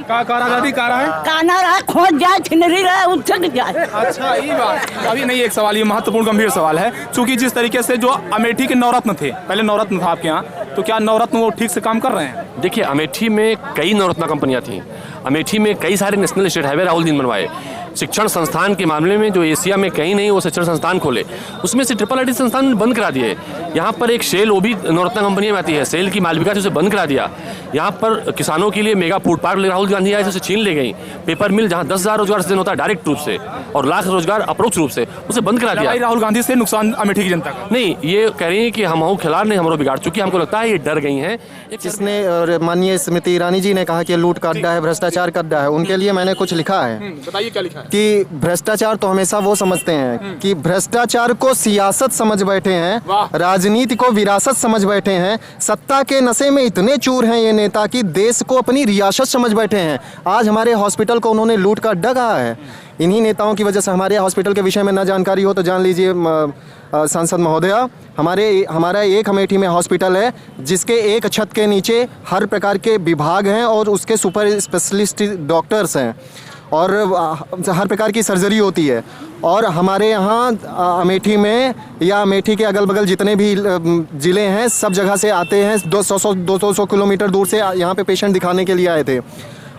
काना रहा खोज जाए छिनरी रहा उछक जाए। अच्छा ये बात अभी नहीं, एक सवाल ये महत्वपूर्ण गंभीर सवाल है, क्योंकि जिस तरीके से जो अमेठी के नवरत्न थे, पहले नवरत्न था आपके यहाँ, तो क्या नवरत्न वो ठीक से काम कर रहे हैं? देखिए, अमेठी में कई नवरत्न कंपनियां थी, अमेठी में कई सारे national state highway Rahul ji ने बनवाए। शिक्षण संस्थान के मामले में जो एशिया में कहीं नहीं वो शिक्षण संस्थान खोले, उसमें से ट्रिपल आईटी संस्थान बंद करा दिए। यहाँ पर एक सेल, वो भी नवरत्न कंपनी में आती है, सेल की मालविका से उसे बंद करा दिया। यहाँ पर किसानों के लिए mega food park Rahul Gandhi आए, उसे छीन ले गई। पेपर मिल जहाँ 10,000 रोजगार सृजन होता है डायरेक्ट रूप से और लाख रोजगार अप्रोच रूप से, उसे बंद करा दिया। राहुल गांधी से नुकसान अमेठी की जनता का नहीं, ये कह रही है कि हम खिलाड़ नहीं, हमारा बिगाड़ चुकी। हमको लगता है ये डर गई हैं। जिसने माननीय स्मृति ईरानी जी ने कहा कि लूट का अड्डा है, भ्रष्टाचार का अड्डा है, उनके लिए मैंने कुछ लिखा है। बताइए क्या लिखा है? कि भ्रष्टाचार तो हमेशा वो समझते हैं कि भ्रष्टाचार को सियासत समझ बैठे हैं, राजनीति को विरासत समझ बैठे हैं, सत्ता के नशे में इतने चूर हैं ये नेता कि देश को अपनी रियासत समझ बैठे हैं। आज हमारे हॉस्पिटल को उन्होंने लूट का अड्डा कहा है। इन्हीं नेताओं की वजह से हमारे हॉस्पिटल के विषय में ना जानकारी हो तो जान लीजिए सांसद महोदया, हमारा एक अमेठी में हॉस्पिटल है जिसके एक छत के नीचे हर प्रकार के विभाग हैं और उसके सुपर स्पेशलिस्ट डॉक्टर्स हैं और हर प्रकार की सर्जरी होती है। और हमारे यहाँ अमेठी में या अमेठी के अगल बगल जितने भी ज़िले हैं सब जगह से आते हैं, 200 किलोमीटर दूर से यहाँ पे पेशेंट दिखाने के लिए आए थे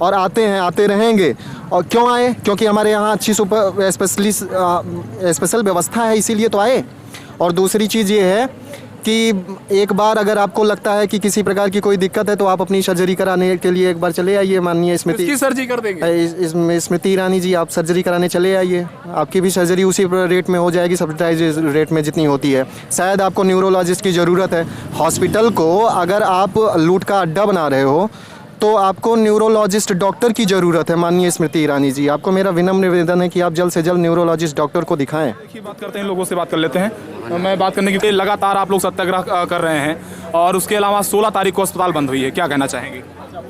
और आते हैं, आते रहेंगे। और क्यों आए? क्योंकि हमारे यहाँ अच्छी सुपर स्पेशल व्यवस्था है, इसीलिए तो आए। और दूसरी चीज़ ये है कि एक बार अगर आपको लगता है कि किसी प्रकार की कोई दिक्कत है तो आप अपनी सर्जरी कराने के लिए एक बार चले आइए। माननीय सर्जरी कर देंगे स्मृति ईरानी जी, आप सर्जरी कराने चले आइए, आपकी भी सर्जरी उसी रेट में हो जाएगी, सब्सिडाइज रेट में जितनी होती है। शायद आपको न्यूरोलॉजिस्ट की ज़रूरत है। हॉस्पिटल को अगर आप लूट का अड्डा बना रहे हो तो आपको न्यूरोलॉजिस्ट डॉक्टर की ज़रूरत है। माननीय स्मृति ईरानी जी, आपको मेरा विनम्र निवेदन है कि आप जल्द से जल्द न्यूरोलॉजिस्ट डॉक्टर को दिखाएं। बात करते हैं, लोगों से बात कर लेते हैं। मैं बात करने की लगातार आप लोग सत्याग्रह कर रहे हैं और उसके अलावा 16 तारीख को अस्पताल बंद हुई है, क्या कहना चाहेंगे?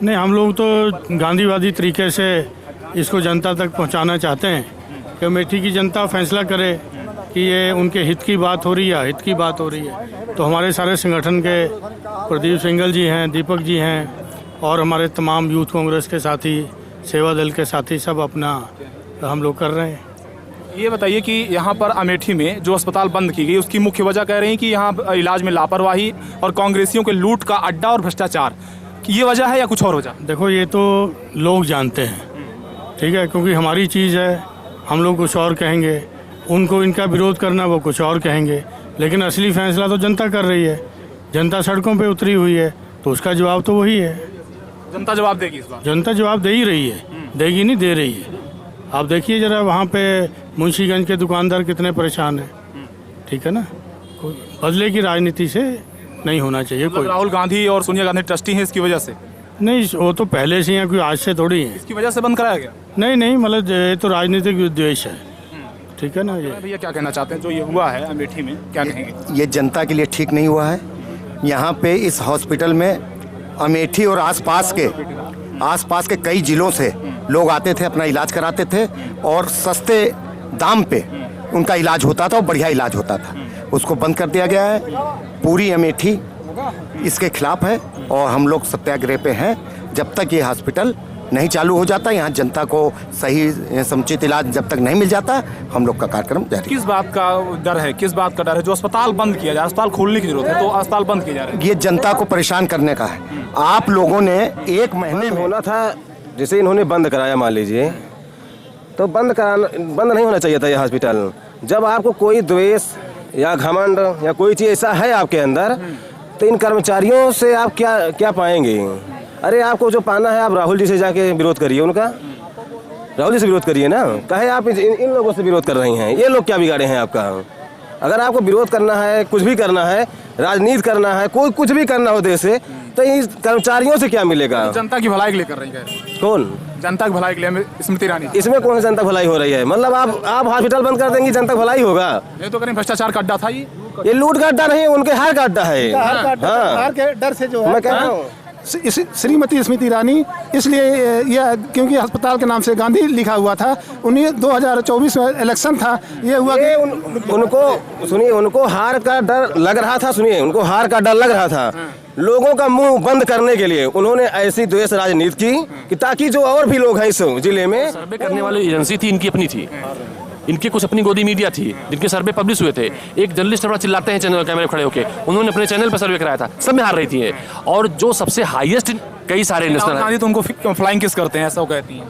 नहीं, हम लोग तो गांधीवादी तरीके से इसको जनता तक पहुंचाना चाहते हैं कि अमेठी की जनता फैसला करे कि ये उनके हित की बात हो रही है, हित की बात हो रही है। तो हमारे सारे संगठन के प्रदीप सिंगल जी हैं, दीपक जी हैं और हमारे तमाम यूथ कांग्रेस के साथी, सेवा दल के साथी सब अपना हम लोग कर रहे हैं। ये बताइए कि यहाँ पर अमेठी में जो अस्पताल बंद की गई उसकी मुख्य वजह कह रही हैं कि यहाँ इलाज में लापरवाही और कांग्रेसियों के लूट का अड्डा और भ्रष्टाचार, ये वजह है या कुछ और वजह? देखो, ये तो लोग जानते हैं, ठीक है, क्योंकि हमारी चीज़ है, हम लोग कुछ और कहेंगे, उनको इनका विरोध करना वो कुछ और कहेंगे, लेकिन असली फैसला तो जनता कर रही है। जनता सड़कों पर उतरी हुई है तो उसका जवाब तो वही है। जनता जवाब देगी इस बार? जनता जवाब दे ही रही है, देगी नहीं, दे रही है। आप देखिए जरा वहाँ पे मुंशीगंज के दुकानदार कितने परेशान हैं, ठीक है ना। बदले की राजनीति से नहीं होना चाहिए कोई। राहुल गांधी और सोनिया गांधी ट्रस्टी हैं इसकी वजह से? नहीं, वो तो पहले से ही कोई आज से थोड़ी है। इसकी वजह से बंद कराया गया? नहीं, मतलब ये तो राजनीतिक उद्देश्य है, ठीक है ना। ये भैया क्या कहना चाहते हैं, जो ये हुआ है अमेठी में, क्या कहेंगे? ये जनता के लिए ठीक नहीं हुआ है। यहाँ पे इस हॉस्पिटल में अमेठी और आसपास के कई जिलों से लोग आते थे, अपना इलाज कराते थे और सस्ते दाम पे उनका इलाज होता था और बढ़िया इलाज होता था। उसको बंद कर दिया गया है। पूरी अमेठी इसके खिलाफ है और हम लोग सत्याग्रह पे हैं जब तक ये हॉस्पिटल नहीं चालू हो जाता, यहाँ जनता को सही समुचित इलाज जब तक नहीं मिल जाता, हम लोग का कार्यक्रम जारी। किस बात का डर है, किस बात का डर है? जो अस्पताल बंद किया जाए, अस्पताल खोलने की जरूरत है तो अस्पताल बंद किया जा रहा है। ये जनता को परेशान करने का है। आप लोगों ने एक महीने में होना था, जैसे इन्होंने बंद कराया मान लीजिए, तो बंद नहीं होना चाहिए था ये हॉस्पिटल। जब आपको कोई द्वेष या घमंड या कोई चीज़ ऐसा है आपके अंदर, तो इन कर्मचारियों से आप क्या पाएंगे? अरे आपको जो पाना है आप राहुल जी से जाके विरोध करिए, उनका राहुल जी से विरोध करिए ना। कहे आप इन लोगों से विरोध कर रही हैं, ये लोग क्या बिगाड़े हैं आपका? अगर आपको विरोध करना है, कुछ भी करना है, राजनीति करना है, कोई कुछ भी करना हो देश से, तो इन कर्मचारियों से क्या मिलेगा? जनता की भलाई के लिए कर रही है। कौन? जनता की भलाई के लिए स्मृति ईरानी। इसमें कौन सी जनता भलाई हो रही है? मतलब आप हॉस्पिटल बंद कर देंगी, जनता भलाई होगा? ये तो करें भ्रष्टाचार का अड्डा था, ये लूट का अड्डा नहीं, उनके हार का अड्डा है। हार के डर से जो मैं कह रहा हूँ श्रीमती स्मृति ईरानी, इसलिए यह क्योंकि अस्पताल के नाम से गांधी लिखा हुआ था। 2024 में इलेक्शन था, ये हुआ कि उनको सुनिए, उनको हार का डर लग रहा था। सुनिए, उनको हार का डर लग रहा था। लोगों का मुंह बंद करने के लिए उन्होंने ऐसी द्वेष राजनीति की कि ताकि जो और भी लोग हैं इस जिले में। सर्वे करने वाली एजेंसी थी, इनकी अपनी थी, इनकी कुछ अपनी गोदी मीडिया थी जिनके सर्वे पब्लिश हुए थे। एक जर्नलिस्ट अपना चिल्लाते हैं चैनल कैमरे खड़े होके, उन्होंने अपने चैनल पर सर्वे कराया था, सब में हार रही थी। और जो सबसे हाईएस्ट कई सारे नेशनल, तो उनको फ्लाइंग किस करते हैं, ऐसा वो कहती हैं।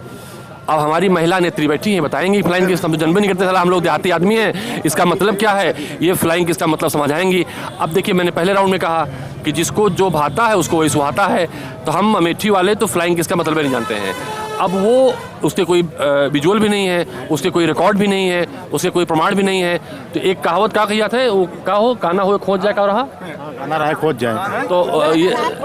अब हमारी महिला नेत्री बैठी हैं, बताएंगी फ्लाइंग किस, हम तो जन्म नहीं करते, साला हम लोग देहाती आदमी हैं, इसका मतलब क्या है, ये फ्लाइंग किस का मतलब समझाएंगी। अब देखिए, मैंने पहले राउंड में कहा कि जिसको जो भाता है उसको वही सुहाता है, तो हम अमेठी वाले तो फ्लाइंग किस का मतलब नहीं जानते हैं। अब वो उसके कोई विजुअल भी नहीं है, उसके कोई रिकॉर्ड भी नहीं है, उसके कोई प्रमाण भी नहीं है। तो एक कहावत का कही जाता है, वो का हो काना हो खोज जाए, का रहा खाना रहा खोज जाए, तो ये काना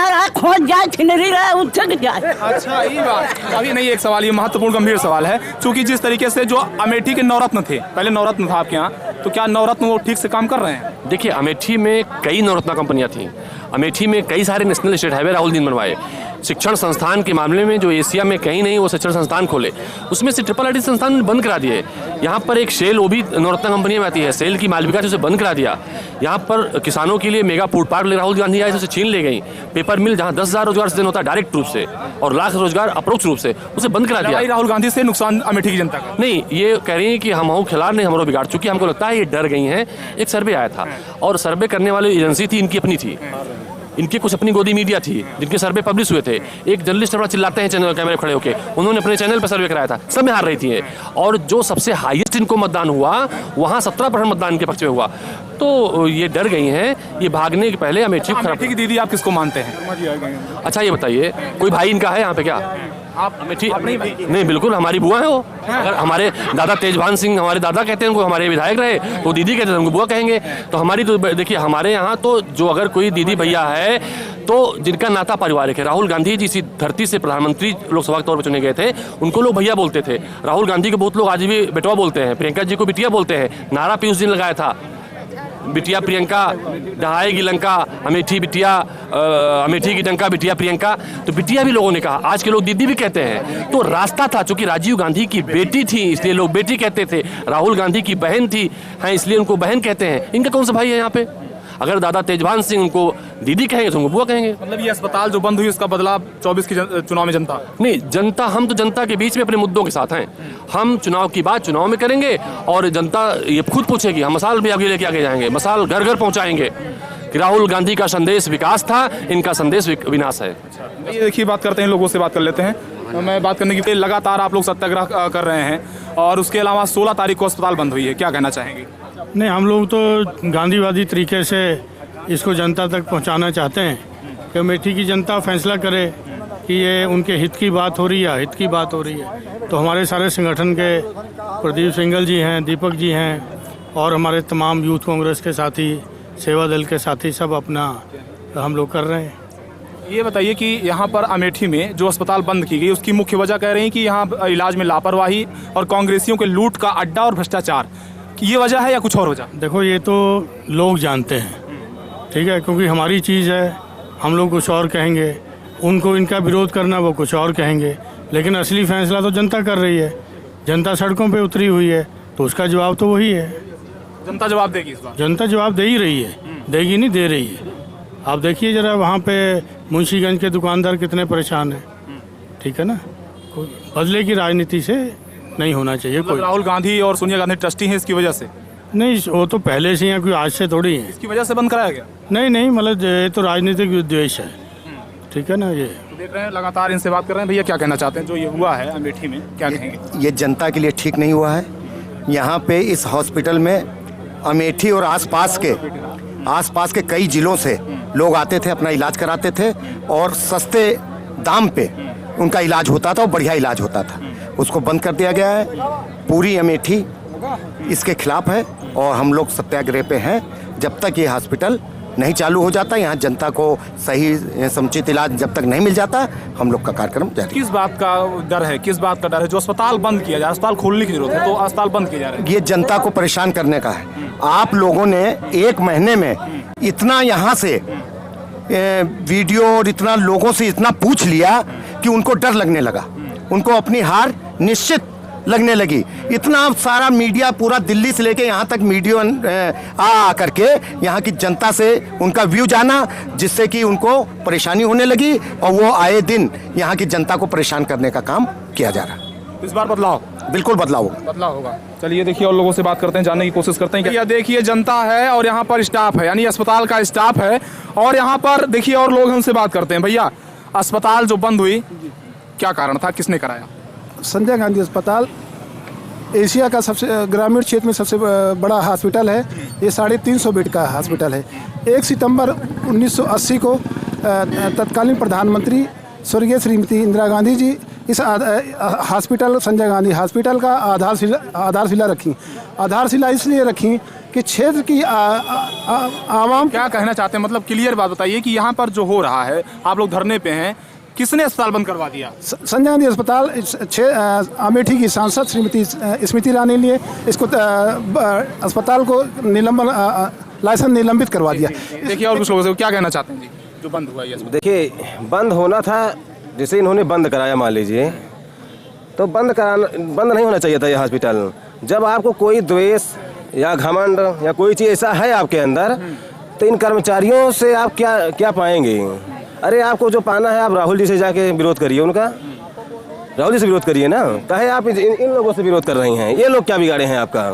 रहा खोज जाए, छिनरी रहा उछक जाए। अच्छा, ये बात अभी नहीं। एक सवाल, ये महत्वपूर्ण गंभीर सवाल है, क्योंकि जिस तरीके से जो अमेठी के नवरत्न थे, पहले नवरत्न था आपके यहाँ, तो क्या नवरत्न वो ठीक से काम कर रहे हैं? देखिए, अमेठी में कई नवरत्न कंपनियां थी, अमेठी में कई सारे नेशनल स्टेट हाईवे राहुल दिन बनवाए। शिक्षण संस्थान के मामले में जो एशिया में कहीं नहीं वो शिक्षण संस्थान खोले, उसमें से IIIT संस्थान बंद करा दिए। यहाँ पर एक सेल, वो भी नवरत्न कंपनी में आती है, सेल की मालविका से उसे बंद करा दिया। यहाँ पर किसानों के लिए mega food park Rahul Gandhi आए, उसे छीन ले गई। पेपर मिल जहाँ 10,000 रोजगार सृजन होता है डायरेक्ट रूप से, और लाख रोजगार अप्रोक्ष रूप से, उसे बंद करा दिया। राहुल गांधी से नुकसान अमेठी की जनता का नहीं, ये कह रही है कि हम खिलाड़ नहीं, हमारा बिगाड़ चुकी, हमको लगता है ये डर गई हैं। एक सर्वे आया था, और सर्वे करने वाली एजेंसी थी, इनकी अपनी थी, इनकी कुछ अपनी गोदी मीडिया थी जिनके सर्वे पब्लिश हुए थे। एक जर्नलिस्ट अपना चिल्लाते हैं चैनल कैमरे खड़े होके, उन्होंने अपने चैनल पर सर्वे कराया था, सब में हार रही थी। और जो सबसे हाईएस्ट इनको मतदान हुआ, वहाँ 17% मतदान के पक्ष में हुआ। तो ये डर गई हैं, ये भागने के पहले अमेठी की दीदी आप किसको मानते हैं? अच्छा, ये बताइए, कोई भाई इनका है यहाँ पे क्या? आप अमेठी नहीं, बिल्कुल हमारी बुआ है वो। अगर हमारे दादा तेजभान सिंह, हमारे दादा कहते हैं उनको, हमारे विधायक रहे, वो दीदी कहते हैं उनको बुआ कहेंगे। तो हमारी तो देखिए, हमारे यहाँ तो जो अगर कोई दीदी भैया है तो जिनका नाता पारिवारिक है, राहुल गांधी जी इसी धरती से प्रधानमंत्री लोकसभा के तौर पर चुने गए थे, उनको लोग भैया बोलते थे। राहुल गांधी को बहुत लोग आज भी बेटवा बोलते हैं, प्रियंका जी को बिटिया बोलते हैं। नारा भी उस दिन लगाया था, बिटिया प्रियंका ढहाएगी लंका, अमेठी बिटिया, अमेठी की डंका बिटिया प्रियंका। तो बिटिया भी लोगों ने कहा, आज के लोग दीदी भी कहते हैं। तो रास्ता था, चूंकि राजीव गांधी की बेटी थी इसलिए लोग बेटी कहते थे, राहुल गांधी की बहन थी हैं इसलिए उनको बहन कहते हैं। इनका कौन सा भाई है यहाँ पे? अगर दादा तेजभान सिंह उनको दीदी कहेंगे तो उनको बुआ कहेंगे। मतलब ये अस्पताल जो बंद हुई उसका बदलाव 24 की चुनाव में जनता नहीं, जनता, हम तो जनता के बीच में अपने मुद्दों के साथ हैं। हम चुनाव की बात चुनाव में करेंगे, और जनता ये खुद पूछेगी। हम मसाल भी आगे लेके आगे जाएंगे, मसाल घर घर पहुंचाएंगे कि राहुल गांधी का संदेश विकास था, इनका संदेश विनाश है। ये देखिए, बात करते हैं, लोगों से बात कर लेते हैं। मैं बात करने के लिए, लगातार आप लोग सत्याग्रह कर रहे हैं, और उसके अलावा 16 तारीख को अस्पताल बंद हुई है, क्या कहना चाहेंगे? नहीं, हम लोग तो गांधीवादी तरीके से इसको जनता तक पहुंचाना चाहते हैं कि अमेठी की जनता फैसला करे कि ये उनके हित की बात हो रही है, हित की बात हो रही है। तो हमारे सारे संगठन के प्रदीप सिंगल जी हैं, दीपक जी हैं, और हमारे तमाम यूथ कांग्रेस के साथी, सेवा दल के साथी, सब अपना हम लोग कर रहे हैं। ये बताइए कि यहाँ पर अमेठी में जो अस्पताल बंद की गई उसकी मुख्य वजह कह रही हैं कि यहाँ इलाज में लापरवाही और कांग्रेसियों के लूट का अड्डा और भ्रष्टाचार, ये वजह है या कुछ और वजह? देखो, ये तो लोग जानते हैं, ठीक है, क्योंकि हमारी चीज़ है, हम लोग कुछ और कहेंगे, उनको इनका विरोध करना वो कुछ और कहेंगे, लेकिन असली फैसला तो जनता कर रही है। जनता सड़कों पे उतरी हुई है, तो उसका जवाब तो वही है। जनता जवाब देगी इस बार? जनता जवाब दे ही रही है, देगी नहीं, दे रही है। आप देखिए जरा, वहाँ पे मुंशीगंज के दुकानदार कितने परेशान हैं, ठीक है ना। कोई बदले की राजनीति से नहीं होना चाहिए। कोई राहुल गांधी और सोनिया गांधी ट्रस्टी हैं इसकी वजह से? नहीं, वो तो पहले से हैं, कोई आज से थोड़ी है। इसकी वजह से बंद कराया गया? नहीं, मतलब ये तो राजनीतिक उद्देश्य है, ठीक है ना। ये तो देख रहे हैं, लगातार इनसे बात कर रहे हैं। भैया क्या कहना चाहते हैं, जो ये हुआ है अमेठी में, क्या कहेंगे? ये जनता के लिए ठीक नहीं हुआ है। यहाँ पे इस हॉस्पिटल में अमेठी और आसपास के कई जिलों से लोग आते थे, अपना इलाज कराते थे, और सस्ते दाम पे उनका इलाज होता था और बढ़िया इलाज होता था। उसको बंद कर दिया गया है। पूरी अमेठी इसके खिलाफ है, और हम लोग सत्याग्रह पे हैं जब तक ये हॉस्पिटल नहीं चालू हो जाता, यहाँ जनता को सही समुचित इलाज जब तक नहीं मिल जाता, हम लोग का कार्यक्रम जारी। किस बात का डर है, किस बात का डर है? जो अस्पताल बंद किया जा रहा है, अस्पताल खोलने की जरूरत है तो अस्पताल बंद किया जा रहा है। ये जनता को परेशान करने का है। आप लोगों ने 1 महीने में इतना यहाँ से वीडियो और इतना लोगों से इतना पूछ लिया कि उनको डर लगने लगा, उनको अपनी हार निश्चित लगने लगी। इतना सारा मीडिया पूरा दिल्ली से लेके यहाँ तक मीडिया आ करके यहाँ की जनता से उनका व्यू जाना, जिससे कि उनको परेशानी होने लगी और वो आए दिन यहाँ की जनता को परेशान करने का काम किया जा रहा है। इस बार बदलाव, बिल्कुल बदलाव होगा। चलिए देखिए और लोगों से बात करते हैं, जानने की कोशिश करते हैं। यह देखिए जनता है और यहाँ पर स्टाफ है, यानी अस्पताल का स्टाफ है, और यहाँ पर देखिए और लोग हमसे बात करते हैं। भैया, अस्पताल जो बंद हुई, क्या कारण था, किसने कराया? संजय गांधी अस्पताल एशिया का सबसे ग्रामीण क्षेत्र में सबसे बड़ा हॉस्पिटल है। ये 350 बेड का हॉस्पिटल है। 1 सितंबर 1980 को तत्कालीन प्रधानमंत्री स्वर्गीय श्रीमती इंदिरा गांधी जी इस हॉस्पिटल, संजय गांधी हॉस्पिटल का आधारशिला रखी। आधारशिला इसलिए रखी कि क्षेत्र की आवाम। क्या कहना चाहते हैं, मतलब क्लियर बात बताइए कि यहाँ पर जो हो रहा है, आप लोग धरने पे हैं, किसने अस्पताल बंद करवा दिया? संजय गांधी अस्पताल अमेठी की सांसद श्रीमती स्मृति ईरानी ने इसको अस्पताल को लाइसेंस निलंबित करवा दिया। देखिए और कुछ लोगों से क्या कहना चाहते हैं जी, जो बंद हुआ ये? देखिए, बंद होना था, जैसे इन्होंने बंद कराया मान लीजिए, तो बंद नहीं होना चाहिए था ये हॉस्पिटल। जब आपको कोई द्वेष या घमंड या कोई चीज़ ऐसा है आपके अंदर, तो इन कर्मचारियों से आप क्या पाएंगे? अरे आपको जो पाना है, आप राहुल जी से जाके विरोध करिए, उनका राहुल जी से विरोध करिए ना। कहे आप इन लोगों से विरोध कर रही हैं, ये लोग क्या बिगाड़े हैं आपका?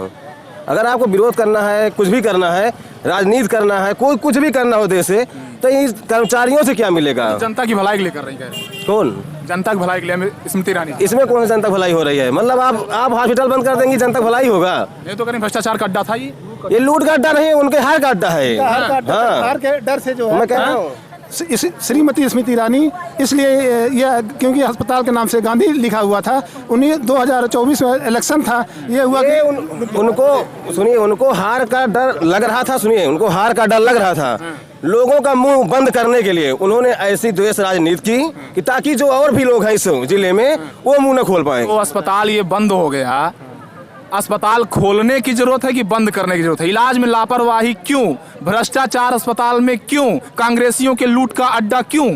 अगर आपको विरोध करना है, कुछ भी करना है, राजनीति करना है, कोई कुछ भी करना हो देश से, तो इन कर्मचारियों से क्या मिलेगा? जनता की भलाई के लिए कर रही है। कौन? जनता की भलाई के लिए स्मृति ईरानी। इसमें कौन सी जनता की भलाई हो रही है? मतलब आप हॉस्पिटल बंद कर देंगी, जनता की भलाई होगा? ये तो करें, भ्रष्टाचार का अड्डा था ये लूट का अड्डा नहीं, उनके हार का अड्डा है। हार के डर से जो है, मैं कह रहा हूँ, श्रीमती स्मृति ईरानी इसलिए यह, क्योंकि अस्पताल के नाम से गांधी लिखा हुआ था। 2024 में इलेक्शन था, ये हुआ कि उनको सुनिए, उनको हार का डर लग रहा था। सुनिए, उनको हार का डर लग रहा था। लोगों का मुंह बंद करने के लिए उन्होंने ऐसी द्वेष राजनीति की कि ताकि जो और भी लोग हैं इस जिले में, वो मुंह न खोल पाए। वो अस्पताल ये बंद हो गया, अस्पताल खोलने की जरूरत है कि बंद करने की जरूरत है? इलाज में लापरवाही क्यों? भ्रष्टाचार अस्पताल में क्यों? कांग्रेसियों के लूट का अड्डा क्यों?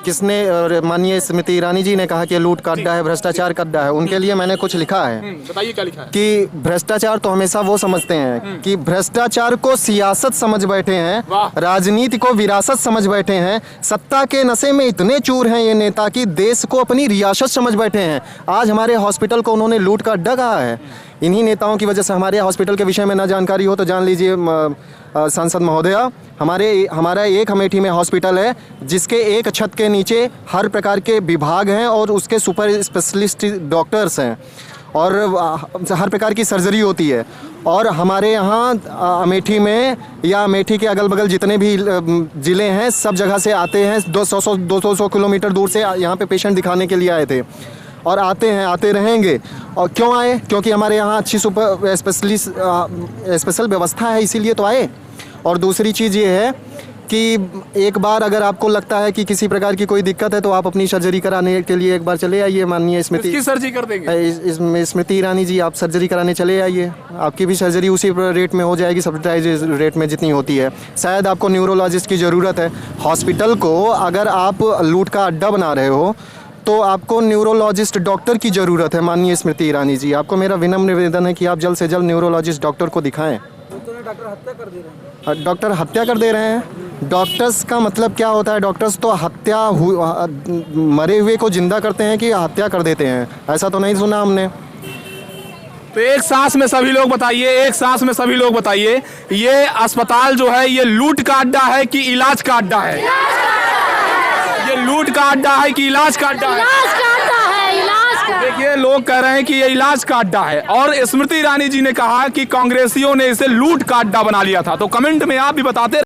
किसने? और माननीय स्मृति ईरानी जी ने कहा कि लूट का अड्डा है, भ्रष्टाचार का अड्डा है। उनके लिए मैंने कुछ लिखा है। बताइए क्या लिखा है? कि भ्रष्टाचार तो हमेशा वो समझते हैं कि भ्रष्टाचार को सियासत समझ बैठे हैं, राजनीति को विरासत समझ बैठे हैं। सत्ता के नशे में इतने चूर हैं ये नेता कि देश को अपनी रियासत समझ बैठे हैं। आज हमारे हॉस्पिटल को उन्होंने लूट का अड्डा कहा है। इन्हीं नेताओं की वजह से हमारे हॉस्पिटल के विषय में ना जानकारी हो तो जान लीजिए सांसद महोदया, हमारा एक अमेठी में हॉस्पिटल है जिसके एक छत के नीचे हर प्रकार के विभाग हैं और उसके सुपर स्पेशलिस्ट डॉक्टर्स हैं और हर प्रकार की सर्जरी होती है। और हमारे यहाँ अमेठी में या अमेठी के अगल बगल जितने भी ज़िले हैं, सब जगह से आते हैं। 200 किलोमीटर दूर से यहाँ पे पेशेंट दिखाने के लिए आए थे और आते रहेंगे। और क्यों आए? क्योंकि हमारे यहाँ अच्छी सुपर स्पेशल व्यवस्था है, इसीलिए तो आए। और दूसरी चीज़ ये है कि एक बार अगर आपको लगता है कि किसी प्रकार की कोई दिक्कत है तो आप अपनी सर्जरी कराने के लिए एक बार चले आइए। माननीय सर्जरी कर देंगे स्मृति ईरानी जी, आप सर्जरी कराने चले आइए, आपकी भी सर्जरी उसी रेट में हो जाएगी, सब्सिडाइज रेट में जितनी होती है। शायद आपको न्यूरोलॉजिस्ट की ज़रूरत है। हॉस्पिटल को अगर आप लूट का अड्डा बना रहे हो तो आपको न्यूरोलॉजिस्ट डॉक्टर की ज़रूरत है। माननीय स्मृति ईरानी जी, आपको मेरा विनम्र निवेदन है कि आप जल्द से जल्द न्यूरोलॉजिस्ट डॉक्टर को दिखाएं। डॉक्टर हत्या कर दे रहे हैं। डॉक्टर्स का मतलब क्या होता है? डॉक्टर्स तो मरे हुए को जिंदा करते हैं कि हत्या कर देते हैं? ऐसा तो नहीं सुना हमने। तो एक सांस में सभी लोग बताइए, ये अस्पताल जो है ये लूट का अड्डा है कि इलाज का अड्डा है? ये लूट का अड्डा है कि इलाज का अड्डा है? देखिए, लोग कह रहे हैं कि ये इलाज का अड्डा है और स्मृति ईरानी जी ने कहा कि कांग्रेसियों ने इसे लूट का अड्डा बना लिया था। तो कमेंट में आप भी बताते